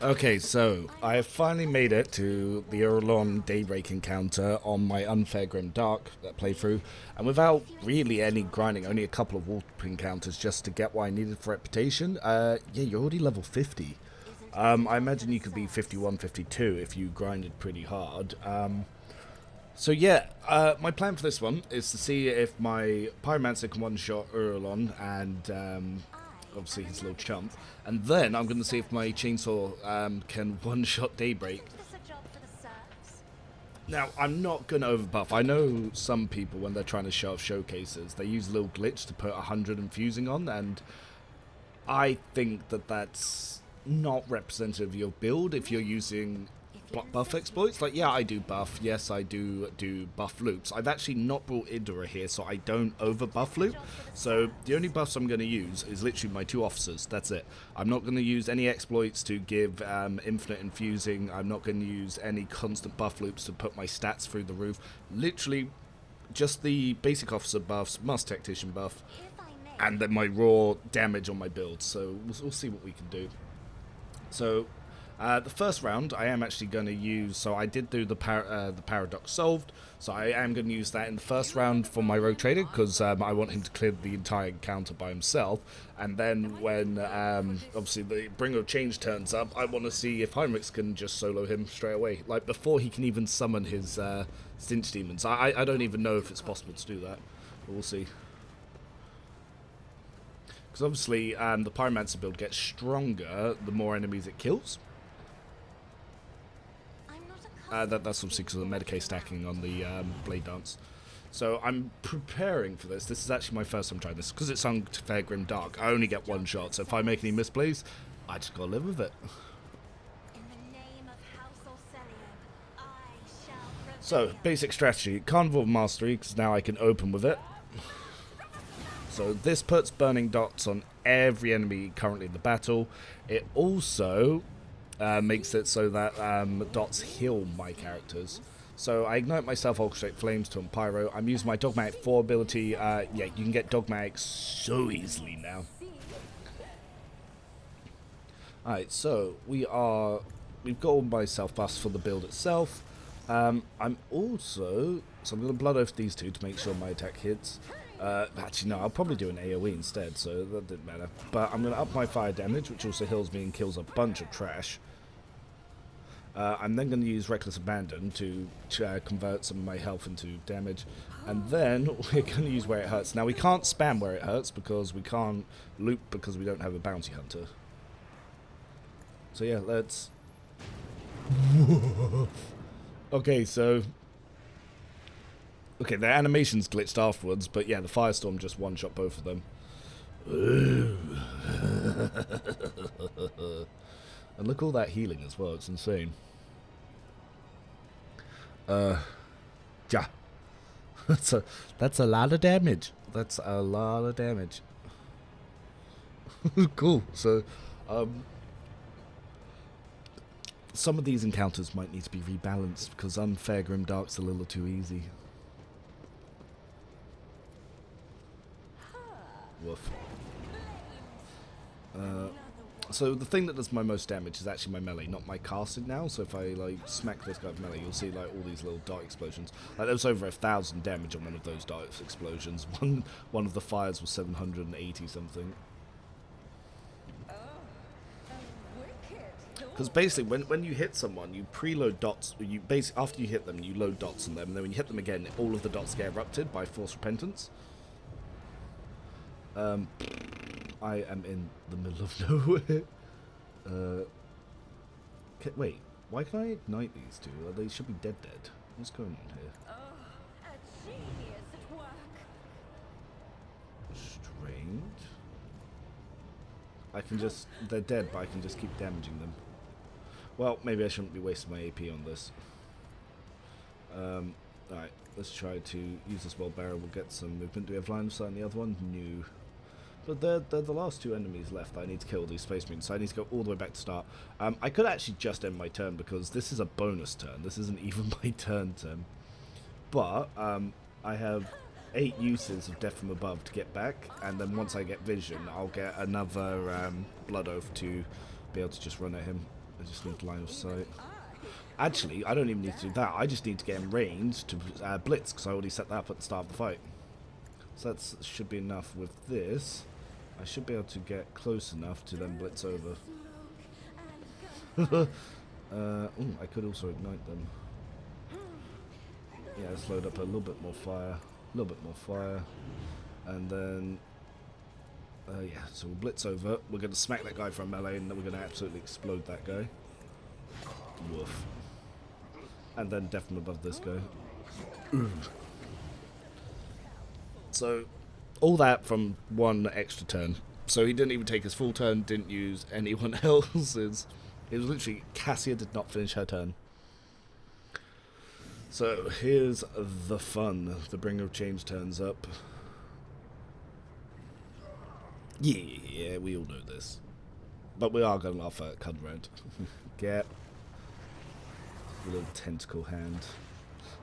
Okay, so I have finally made it to the Uralon Daybreak encounter on my unfair Grimdark playthrough, and without really any grinding, only a couple of warp encounters just to get what I needed for reputation. Yeah, you're already level 50. I imagine you could be 51, 52 if you grinded pretty hard. So yeah, my plan for this one is to see if my Pyromancer can one-shot Uralon and obviously his little chump, and then I'm going to see if my chainsaw can one-shot Daybreak. Now, I'm not going to overbuff. I know some people, when they're trying to show off showcases, they use a little glitch to put 100 infusing on, and I think that that's not representative of your build if you're using buff exploits. Like, yeah, I do buff. Yes, I do buff loops. I've actually not brought Idra here, so I don't over buff loop. So the only buffs I'm going to use is literally my 2 officers. That's it. I'm not going to use any exploits to give infinite infusing. I'm not going to use any constant buff loops to put my stats through the roof. Literally just the basic officer buffs, Master Tactician buff, and then my raw damage on my build. So we'll see what we can do. So the first round I am actually going to use, so I did do the paradox solved, so I am going to use that in the first round for my rogue trader, because I want him to clear the entire encounter by himself, and then when obviously the Bringer of Change turns up, I want to see if Heinrichs can just solo him straight away, like before he can even summon his Stinch Demons. I don't even know if it's possible to do that, but we'll see. Because obviously the Pyromancer build gets stronger the more enemies it kills. That's obviously because of the Medicaid stacking on the Blade Dance. So I'm preparing for this. This is actually my first time trying this. Because it's unfair Grimdark, I only get 1 shot. So if I make any misplays, I just gotta live with it. So, basic strategy. Carnival of Mastery, because now I can open with it. So this puts burning dots on every enemy currently in the battle. It also makes it so that dots heal my characters. So I ignite myself, orchestrate flames to Pyro. I'm using my Dogmatic 4 ability. Yeah, you can get Dogmatic so easily now. Alright, so we've got all my self buffs for the build itself. I'm going to Blood Oath these 2 to make sure my attack hits. Actually, no, I'll probably do an AoE instead, so that didn't matter. But I'm going to up my fire damage, which also heals me and kills a bunch of trash. I'm then going to use Reckless Abandon to convert some of my health into damage. And then we're going to use Where It Hurts. Now, we can't spam Where It Hurts because we can't loop because we don't have a Bounty Hunter. So yeah, let's... Okay, so... Okay, their animations glitched afterwards, but yeah, the Firestorm just one-shot both of them. And look at all that healing as well, it's insane. Yeah. That's a lot of damage. That's a lot of damage. Cool, so, some of these encounters might need to be rebalanced, because unfair Grimdark's a little too easy. Woof. So the thing that does my most damage is actually my melee, not my casting now. So if I like smack this guy with melee, you'll see like all these little dart explosions. Like there was over 1,000 damage on one of those dart explosions. One of the fires was 780 something. Because basically, when you hit someone, you preload dots. After you hit them, you load dots on them, and then when you hit them again, all of the dots get erupted by Force Repentance. I am in the middle of nowhere. Wait, why can I ignite these 2? They should be dead. What's going on here? Oh, a genius at work. Strange. They're dead, but I can just keep damaging them. Well, maybe I shouldn't be wasting my AP on this. Alright, let's try to use this World Barrel. We'll get some movement. Do we have line of sight on the other one? No. But they're the last 2 enemies left that I need to kill, these Space Marines, so I need to go all the way back to start. I could actually just end my turn, because this is a bonus turn. This isn't even my turn. But I have 8 uses of Death from Above to get back, and then once I get Vision, I'll get another Blood Oath to be able to just run at him I just need line of sight. Actually, I don't even need to do that. I just need to get in range to blitz, because I already set that up at the start of the fight. So that should be enough with this. I should be able to get close enough to then blitz over. Ooh, I could also ignite them. Yeah, let's load up a little bit more fire. A little bit more fire. And then... yeah, so we'll blitz over. We're going to smack that guy from melee, and then we're going to absolutely explode that guy. Woof. And then definitely above this guy. So, all that from one extra turn. So he didn't even take his full turn, didn't use anyone else's. It was literally, Cassia did not finish her turn. So, here's the fun. The Bringer of Change turns up. Yeah, we all know this. But we are going to laugh at Conrad. Get a little tentacle hand.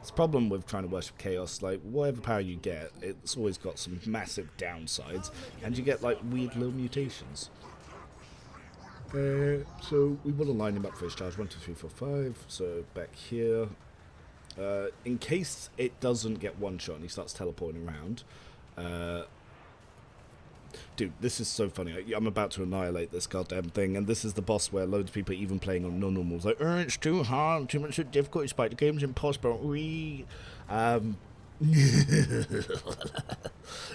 It's a problem with trying to worship chaos. Like, whatever power you get, it's always got some massive downsides. And you get, like, weird little mutations. So, we want to line him up for his charge. 1, 2, 3, 4, 5. So, back here. In case it doesn't get one shot and he starts teleporting around. Dude, this is so funny. I'm about to annihilate this goddamn thing, and this is the boss where loads of people are even playing on non-normals. Like, it's too hard, too much difficulty, Spike. The game's impossible.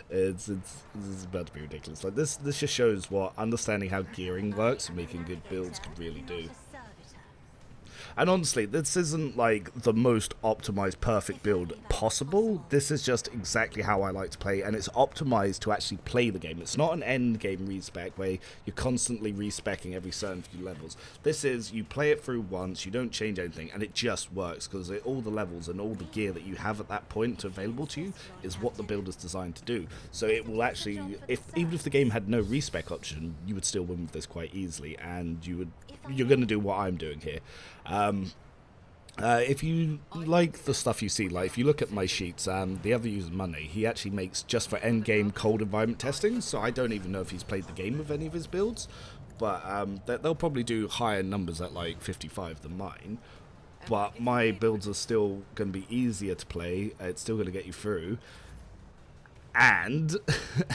It's about to be ridiculous. Like this just shows what understanding how gearing works and making good builds could really do. And honestly, this isn't like the most optimized perfect build possible. This is just exactly how I like to play, and it's optimized to actually play the game. It's not an end game respec where you're constantly respecing every certain few levels. This is, you play it through once, you don't change anything, and it just works because all the levels and all the gear that you have at that point available to you is what the build is designed to do. So it will actually, even if the game had no respec option, you would still win with this quite easily, and you're going to do what I'm doing here. If you like the stuff you see, like if you look at my sheets, the other user Money, he actually makes just for end game cold environment testing, so I don't even know if he's played the game with any of his builds, but they'll probably do higher numbers at like 55 than mine, but my builds are still going to be easier to play, it's still going to get you through, and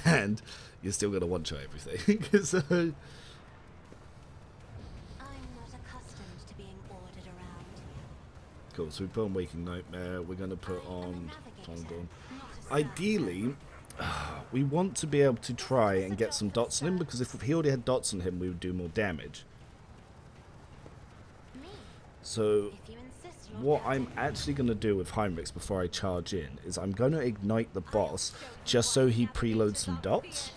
and you're still going to one-shot everything. So cool, so we put on Waking Nightmare, we're going to put on Dawn. Ideally, we want to be able to try and get some dots on him, because if he already had dots on him, we would do more damage. So, what I'm actually going to do with Heinrichs before I charge in, is I'm going to ignite the boss, just so he preloads some dots.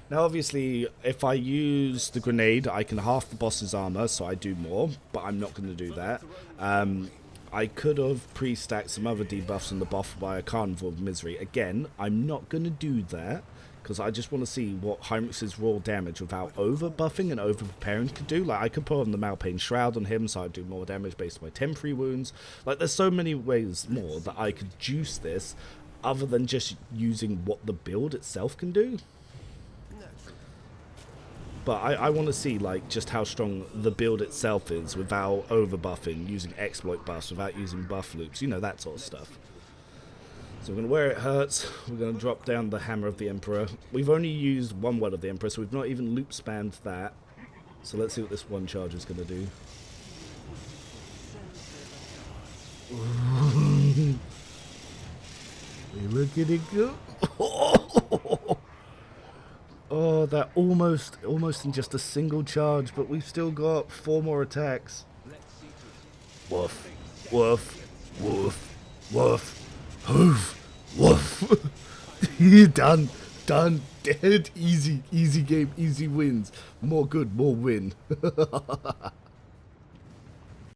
Now obviously, if I use the grenade, I can half the boss's armor, so I do more, but I'm not going to do that. I could have pre-stacked some other debuffs on the buff by a Carnival of Misery. Again, I'm not going to do that, because I just want to see what Heinrichs' raw damage without over-buffing and over-preparing could do. Like, I could put on the Malpain Shroud on him, so I'd do more damage based on my temporary wounds. Like, there's so many ways more that I could juice this, other than just using what the build itself can do. But I want to see, like, just how strong the build itself is without over-buffing, using exploit buffs, without using buff loops, you know, that sort of stuff. So we're going to Where It Hurts, we're going to drop down the Hammer of the Emperor. We've only used one word of the Emperor, so we've not even loop spanned that. So let's see what this one charge is going to do. Look at it go. Oh, that almost in just a single charge, but we've still got 4 more attacks. Woof, woof, woof, woof, hoof, woof. Done, dead, easy game, easy wins. More good, more win.